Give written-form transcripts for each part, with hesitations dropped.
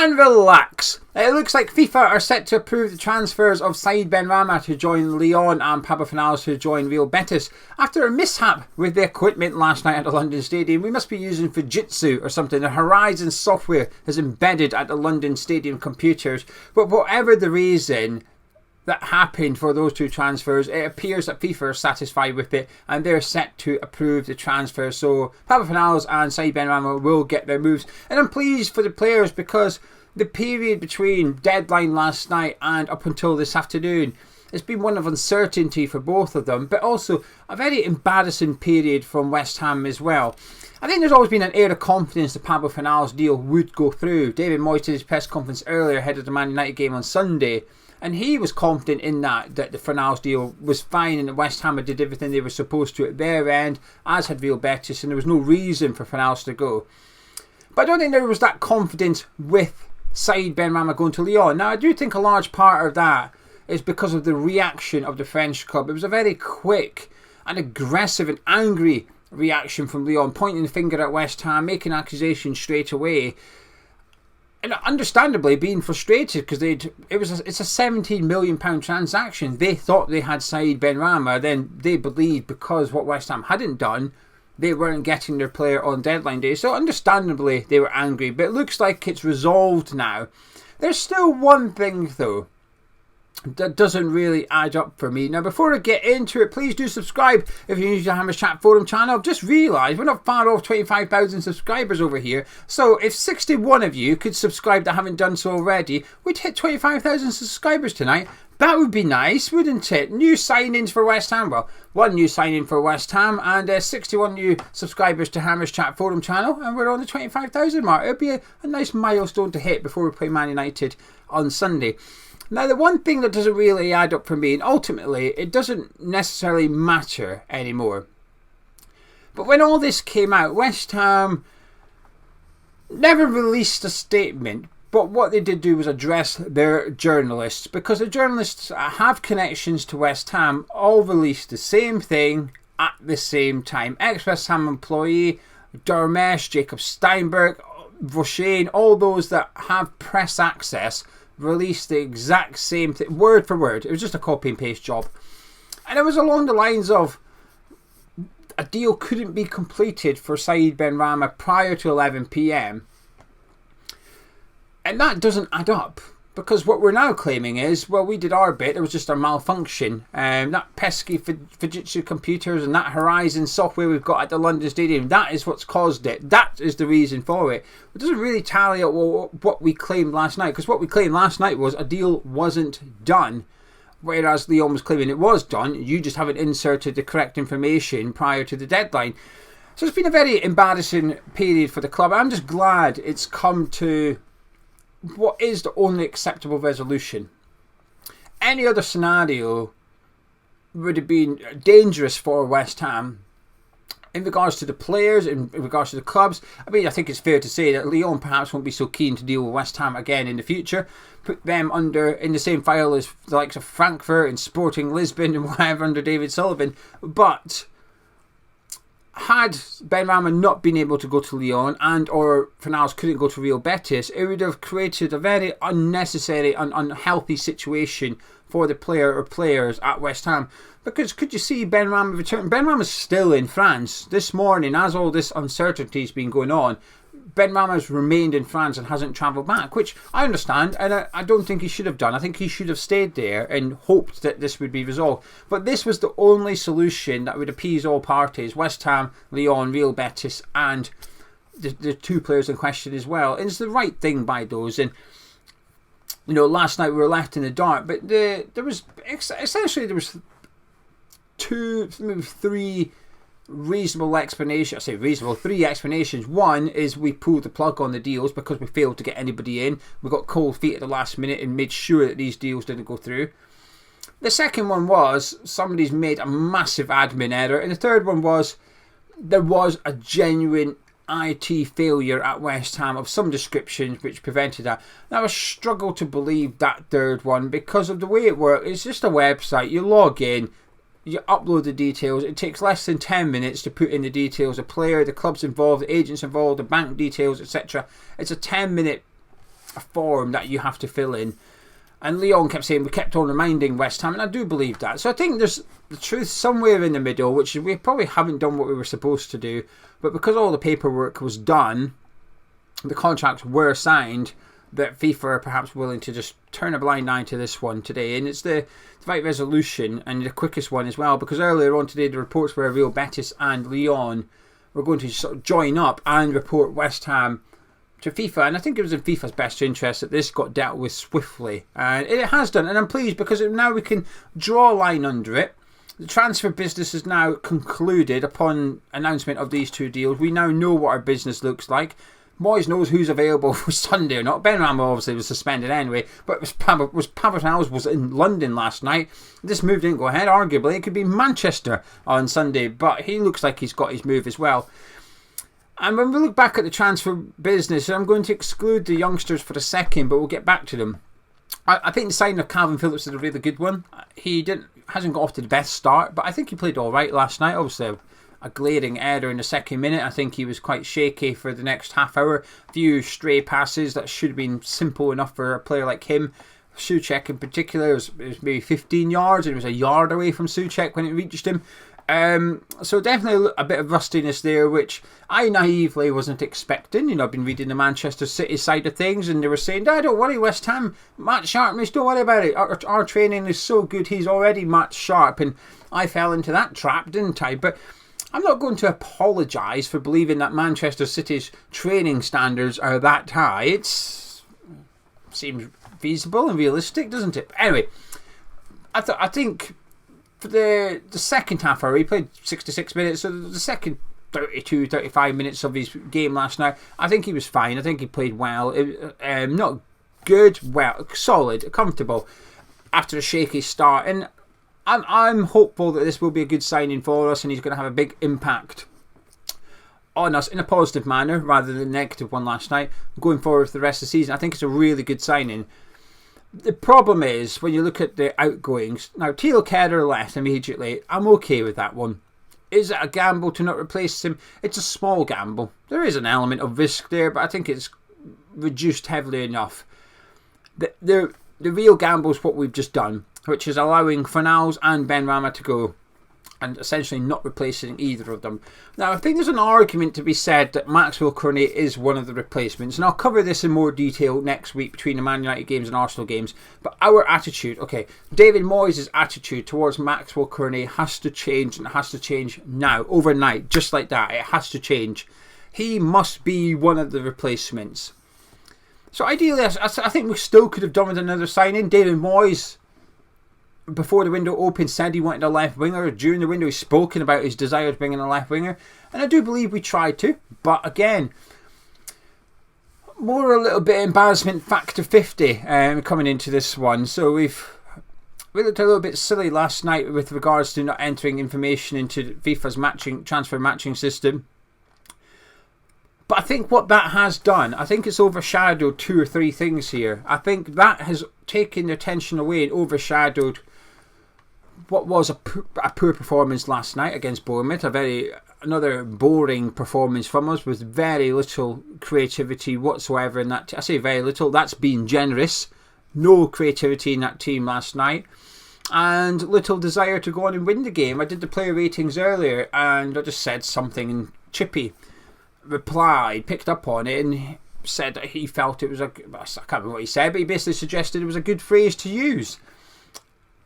And relax. It looks like FIFA are set to approve the transfers of Said Benrahma to join Lyon and Pablo Fornals to join Real Betis. After a mishap with their equipment last night at the London Stadium, we must be using Fujitsu or something. The Horizon software is embedded at the London Stadium computers. But whatever the reason that happened for those two transfers, it appears that FIFA are satisfied with it and they're set to approve the transfer. So Pablo Fornals and Said Benrahma will get their moves. And I'm pleased for the players because the period between deadline last night and up until this afternoon has been one of uncertainty for both of them, but also a very embarrassing period from West Ham as well. I think there's always been an air of confidence the Pablo Fornals deal would go through. David Moyes did his press conference earlier ahead of the Man United game on Sunday, and he was confident in that the Fornals deal was fine and that West Ham did everything they were supposed to at their end, as had Real Betis, and there was no reason for Fornals to go. But I don't think there was that confidence with Said Benrahma going to Lyon. Now, I do think a large part of that is because of the reaction of the French club. It was a very quick and aggressive and angry reaction from Lyon, pointing the finger at West Ham, making accusations straight away. And understandably being frustrated because it's a £17 million transaction. They thought they had Said Benrahma, then they believed because what West Ham hadn't done, they weren't getting their player on deadline day. So understandably they were angry, but it looks like it's resolved now. There's still one thing though that doesn't really add up for me. Now, before I get into it, please do subscribe if you're new to the Hammers Chat Forum channel. I've just realised we're not far off 25,000 subscribers over here. So if 61 of you could subscribe that haven't done so already, we'd hit 25,000 subscribers tonight. That would be nice, wouldn't it? New signings for West Ham. Well, one new signing for West Ham and 61 new subscribers to Hammers Chat Forum channel. And we're on the 25,000 mark. It would be a nice milestone to hit before we play Man United on Sunday. Now, the one thing that doesn't really add up for me, and ultimately it doesn't necessarily matter anymore, but when all this came out, West Ham never released a statement, but what they did do was address their journalists, because the journalists have connections to West Ham, all released the same thing at the same time. Ex-West Ham employee, Dermesh, Jacob Steinberg, Vauchane, all those that have press access released the exact same thing, word for word. It was just a copy and paste job. And it was along the lines of a deal couldn't be completed for Said Benrahma prior to 11 PM. And that doesn't add up. Because what we're now claiming is, well, we did our bit, it was just a malfunction. That pesky Fujitsu computers and that Horizon software we've got at the London Stadium, that is what's caused it. That is the reason for it. It doesn't really tally up what we claimed last night, because what we claimed last night was a deal wasn't done. Whereas Lyon was claiming it was done, you just haven't inserted the correct information prior to the deadline. So it's been a very embarrassing period for the club. I'm just glad it's come to what is the only acceptable resolution. Any other scenario would have been dangerous for West Ham in regards to the players, in regards to the clubs. I mean, I think it's fair to say that Lyon perhaps won't be so keen to deal with West Ham again in the future. Put them in the same file as the likes of Frankfurt and Sporting Lisbon and whatever under David Sullivan. But had Benrahma not been able to go to Lyon and or Fornals couldn't go to Real Betis, it would have created a very unnecessary and unhealthy situation for the player or players at West Ham. Because could you see Benrahma return? Benrahma's still in France. This morning, as all this uncertainty has been going on, Benrahma's remained in France and hasn't travelled back, which I understand, and I don't think he should have done. I think he should have stayed there and hoped that this would be resolved. But this was the only solution that would appease all parties: West Ham, Lyon, Real Betis, and the two players in question as well. And it's the right thing by those. And you know, last night we were left in the dark, but there was two, maybe three reasonable explanations. I say reasonable, three explanations. One is we pulled the plug on the deals because we failed to get anybody in. We got cold feet at the last minute and made sure that these deals didn't go through. The second one was somebody's made a massive admin error. And the third one was there was a genuine IT failure at West Ham of some descriptions which prevented that. Now I struggle to believe that third one because of the way it works. It's just a website. You log in, you upload the details. It takes less than 10 minutes to put in the details. The player, the club's involved, the agents involved, the bank details, etc. It's a 10-minute a form that you have to fill in. And Lyon kept saying, we kept on reminding West Ham, and I do believe that. So I think there's the truth somewhere in the middle, which is we probably haven't done what we were supposed to do. But because all the paperwork was done, the contracts were signed, that FIFA are perhaps willing to just turn a blind eye to this one today. And it's the right resolution and the quickest one as well, because earlier on today the reports were Real Betis and Lyon were going to sort of join up and report West Ham to FIFA, and I think it was in FIFA's best interest that this got dealt with swiftly, and it has done, and I'm pleased because now we can draw a line under it. The transfer business is now concluded upon announcement of these two deals. We now know what our business looks like. Moyes knows who's available for Sunday or not. Benrahma obviously was suspended anyway, but Pablo Fornals was in London last night. This move didn't go ahead. Arguably, it could be Manchester on Sunday, but he looks like he's got his move as well. And when we look back at the transfer business, I'm going to exclude the youngsters for a second, but we'll get back to them. I think the signing of Calvin Phillips is a really good one. He hasn't got off to the best start, but I think he played all right last night. Obviously, a glaring error in the second minute. I think he was quite shaky for the next half hour. A few stray passes that should have been simple enough for a player like him. Souček in particular was maybe 15 yards, and it was a yard away from Souček when it reached him. So definitely a bit of rustiness there, which I naively wasn't expecting. I've been reading the Manchester City side of things, and they were saying, don't worry, West Ham, Matt Sharp, don't worry about it. Our training is so good, he's already Matt Sharp, and I fell into that trap, didn't I? But I'm not going to apologise for believing that Manchester City's training standards are that high. It seems feasible and realistic, doesn't it? Anyway, I think for the second half hour, he played 66 minutes, so the second 32, 35 minutes of his game last night, I think he was fine. I think he played well. Not good, well, solid, comfortable after a shaky start. And I'm hopeful that this will be a good signing for us, and he's going to have a big impact on us in a positive manner rather than a negative one last night. Going forward for the rest of the season, I think it's a really good signing. The problem is, when you look at the outgoings, now Teal Kerr left immediately. I'm okay with that one. Is it a gamble to not replace him? It's a small gamble. There is an element of risk there, but I think it's reduced heavily enough. The real gamble is what we've just done, which is allowing Fornals and Benrahma to go and essentially not replacing either of them. Now, I think there's an argument to be said that Maxwell Cornet is one of the replacements, and I'll cover this in more detail next week between the Man United games and Arsenal games. But our attitude, David Moyes' attitude towards Maxwell Cornet has to change, and it has to change now, overnight, just like that. It has to change. He must be one of the replacements. So ideally, I think we still could have done with another signing. David Moyes, before the window opened, said he wanted a left winger. During the window, he's spoken about his desire to bring in a left winger, and I do believe we tried to. But again, more a little bit embarrassment factor 50 coming into this one. So we looked a little bit silly last night with regards to not entering information into FIFA's transfer matching system. But I think what that has done, I think it's overshadowed two or three things here. I think that has taken the attention away and overshadowed what was a poor performance last night against Bournemouth. Another boring performance from us with very little creativity whatsoever in that. I say very little, that's being generous. No creativity in that team last night. And little desire to go on and win the game. I did the player ratings earlier, and I just said something, and Chippy replied, picked up on it, and said that he felt it was I can't remember what he said, but he basically suggested it was a good phrase to use.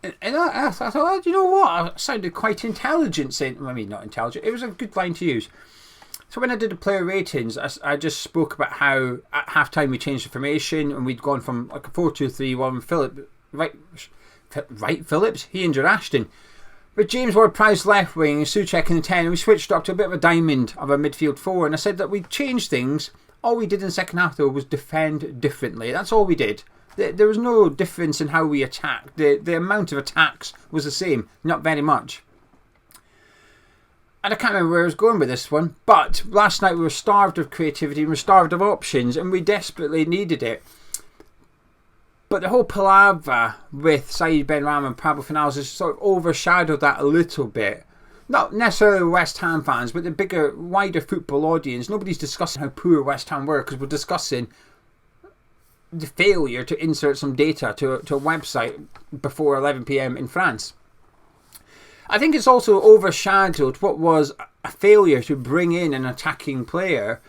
And I thought, oh, you know what? I sounded quite intelligent saying, not intelligent, it was a good line to use. So when I did the player ratings, I just spoke about how at half time we changed the formation, and we'd gone from like a 4-2-3-1 Phillips, he injured Ashton. With James Ward-Prowse left wing, Souček in the 10, and we switched up to a bit of a diamond of a midfield 4, and I said that we'd changed things. All we did in the second half, though, was defend differently. That's all we did. There was no difference in how we attacked. The amount of attacks was the same, not very much. And I can't remember where I was going with this one, but last night we were starved of creativity, we were starved of options, and we desperately needed it. But the whole palaver with Said Benrahma and Pablo Fornals has sort of overshadowed that a little bit. Not necessarily West Ham fans, but the bigger, wider football audience. Nobody's discussing how poor West Ham were, because we're discussing the failure to insert some data to a website before 11 p.m. in France. I think it's also overshadowed what was a failure to bring in an attacking player.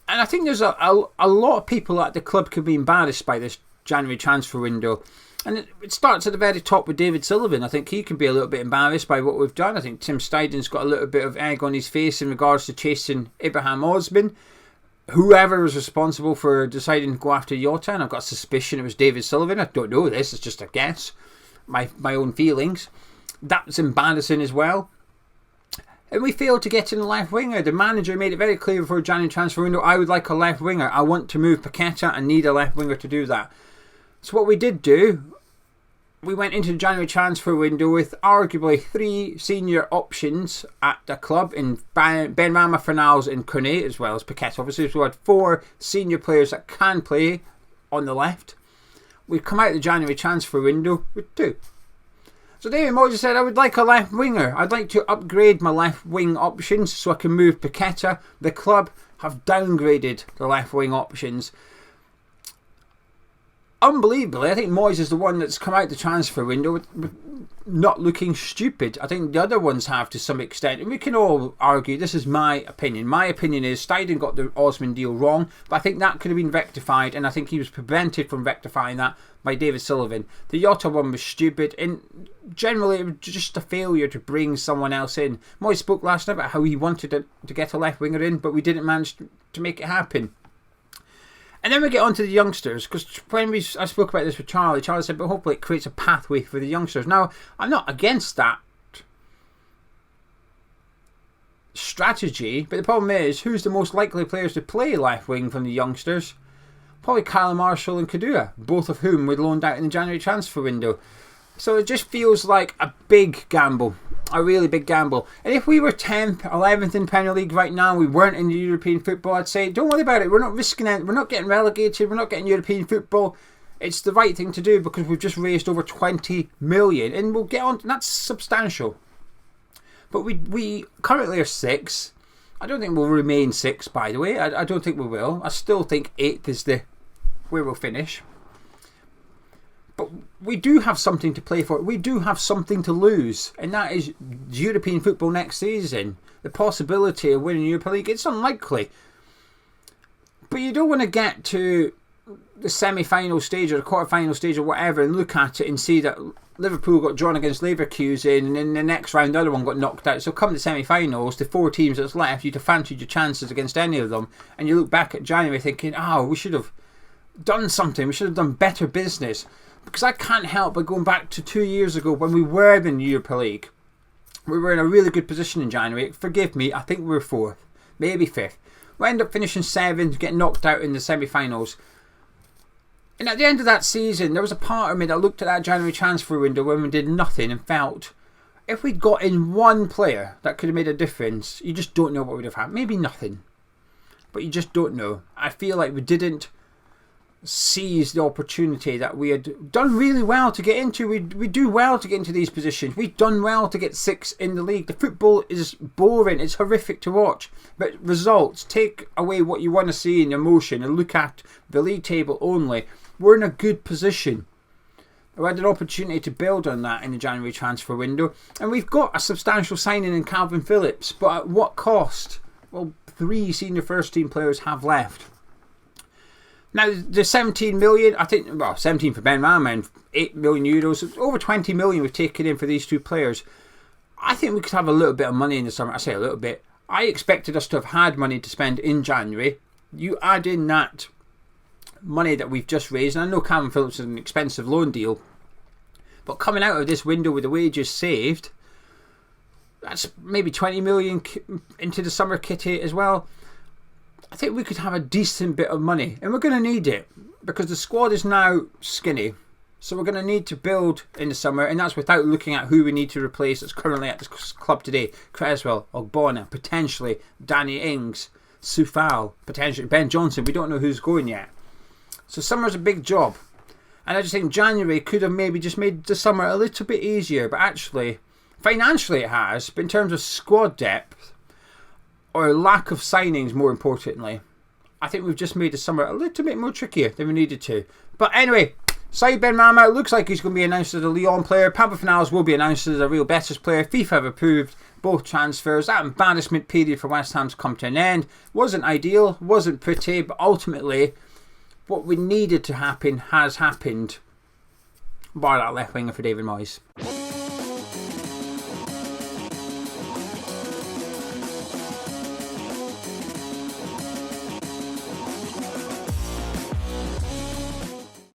And I think there's a lot of people at the club could be embarrassed by this January transfer window. And it starts at the very top with David Sullivan. I think he can be a little bit embarrassed by what we've done. I think Tim Steiden's got a little bit of egg on his face in regards to chasing Ibrahim Osman. Whoever was responsible for deciding to go after Jota, and I've got a suspicion it was David Sullivan. I don't know this, it's just a guess. My own feelings. That's embarrassing as well. And we failed to get in a left winger. The manager made it very clear before January transfer window, I would like a left winger. I want to move Paqueta and need a left winger to do that. So what we did do, we went into the January transfer window with arguably 3 senior options at the club in Benrahma Fornals and Cornet, as well as Paqueta. Obviously, so we had 4 senior players that can play on the left. We've come out of the January transfer window with 2. So David Moyes said, I would like a left winger. I'd like to upgrade my left wing options so I can move Paqueta. The club have downgraded the left wing options. Unbelievably, I think Moyes is the one that's come out the transfer window with not looking stupid. I think the other ones have to some extent. And we can all argue, this is my opinion. My opinion is Steiden got the Osman deal wrong, but I think that could have been rectified, and I think he was prevented from rectifying that by David Sullivan. The Jota one was stupid, and generally it was just a failure to bring someone else in. Moyes spoke last night about how he wanted to get a left winger in, but we didn't manage to make it happen. And then we get on to the youngsters, because when I spoke about this with Charlie said, but hopefully it creates a pathway for the youngsters. Now, I'm not against that strategy, but the problem is, who's the most likely players to play left wing from the youngsters? Probably Kyle Marshall and Kadua, both of whom were loaned out in the January transfer window. So it just feels like a big gamble. A really big gamble. And if we were 10th, 11th in Premier League right now, we weren't in the European football, I'd say, don't worry about it. We're not risking it. We're not getting relegated. We're not getting European football. It's the right thing to do because we've just raised over 20 million. And we'll get on. That's substantial. But we currently are 6. I don't think we'll remain 6, by the way. I don't think we will. I still think 8th is where we'll finish. But we do have something to play for. We do have something to lose. And that is European football next season. The possibility of winning Europa League, it's unlikely. But you don't want to get to the semi-final stage or the quarter-final stage or whatever and look at it and see that Liverpool got drawn against Leverkusen and in the next round the other one got knocked out. So come to semi-finals, the 4 teams that's left, you'd have fancied your chances against any of them. And you look back at January thinking, we should have done something. We should have done better business. Because I can't help but going back to 2 years ago when we were in the Europa League. We were in a really good position in January. Forgive me, I think we were 4th, maybe 5th. We ended up finishing 7th, getting knocked out in the semi-finals. And at the end of that season, there was a part of me that looked at that January transfer window when we did nothing and felt, if we'd got in one player that could have made a difference, you just don't know what would have happened. Maybe nothing, but you just don't know. I feel like we didn't seize the opportunity that we had done really well to get into. We do well to get into these positions. We've done well to get 6 in the league. The football is boring. It's horrific to watch. But results, take away what you want to see in emotion and look at the league table only. We're in a good position. We had an opportunity to build on that in the January transfer window. And we've got a substantial signing in Calvin Phillips. But at what cost? Well, 3 senior first team players have left. Now, the 17 million, I think, 17 for Benrahma and 8 million euros, over 20 million we've taken in for these 2 players. I think we could have a little bit of money in the summer. I say a little bit. I expected us to have had money to spend in January. You add in that money that we've just raised, and I know Calvin Phillips is an expensive loan deal, but coming out of this window with the wages saved, that's maybe 20 million into the summer kitty as well. I think we could have a decent bit of money, and we're going to need it because the squad is now skinny. So we're going to need to build in the summer, and that's without looking at who we need to replace that's currently at this club today. Creswell, Ogbonna, potentially Danny Ings, Soufal, potentially Ben Johnson. We don't know who's going yet. So summer's a big job. And I just think January could have maybe just made the summer a little bit easier, but actually, financially it has, but in terms of squad depth, or lack of signings more importantly, I think we've just made the summer a little bit more trickier than we needed to. But anyway, Said Benrahma looks like he's going to be announced as a Lyon player. Pablo Fornals will be announced as a Real Betis player. FIFA have approved both transfers. That embarrassment period for West Ham's come to an end. Wasn't ideal, wasn't pretty, but ultimately what we needed to happen has happened. Bar that left winger for David Moyes.